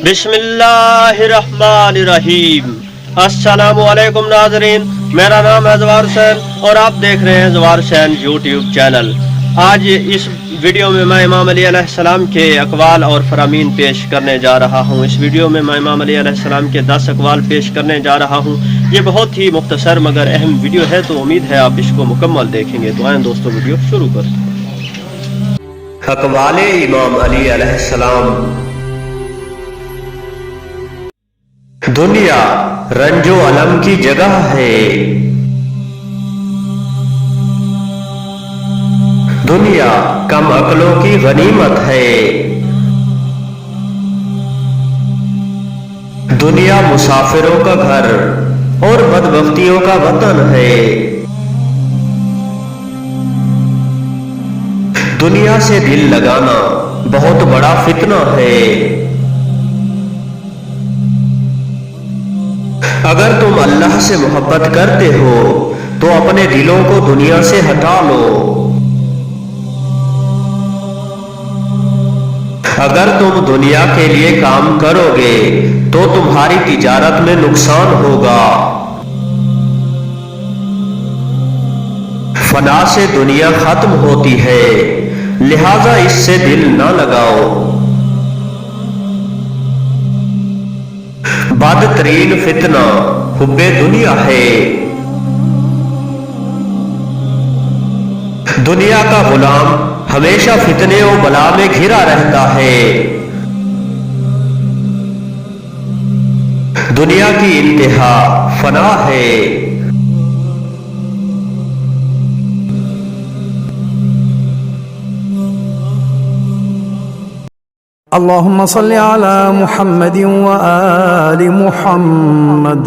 बिस्मिल्लाहिर्रहमानिर्रहीम। अस्सलामुअलैकुम नाज़रीन, मेरा नाम है ज़वार हुसैन और आप देख रहे हैं ज़वार हुसैन यूट्यूब चैनल। आज इस वीडियो में मैं इमाम अली अलैहिस्सलाम के अक़वाल और फ़रामीन पेश करने जा रहा हूँ। इस वीडियो में मैं इमाम अली अलैहिस्सलाम के 10 अक़वाल पेश करने जा रहा हूँ। ये बहुत ही मुख्तसर मगर अहम वीडियो है, तो उम्मीद है आप इसको मुकम्मल देखेंगे। तो आए दोस्तों, वीडियो शुरू करते हैं। अक़वाले इमाम अली अलैहिस्सलाम। दुनिया रंजो अलम की जगह है, दुनिया कम अक्लों की गनीमत है, दुनिया मुसाफिरों का घर और बदबख्तियों का वतन है, दुनिया से दिल लगाना बहुत बड़ा फितना है। अगर तुम अल्लाह से मोहब्बत करते हो तो अपने दिलों को दुनिया से हटा लो। अगर तुम दुनिया के लिए काम करोगे तो तुम्हारी तिजारत में नुकसान होगा। फना से दुनिया खत्म होती है, लिहाजा इससे दिल ना लगाओ। बदतरीन फितना हुब्बे दुनिया है, दुनिया का गुलाम हमेशा फितने और बला में घिरा रहता है। दुनिया की इंतहा फना है। अल्लाहुम्मा सल्ली अला मुहम्मदिन व आलि मुहम्मद।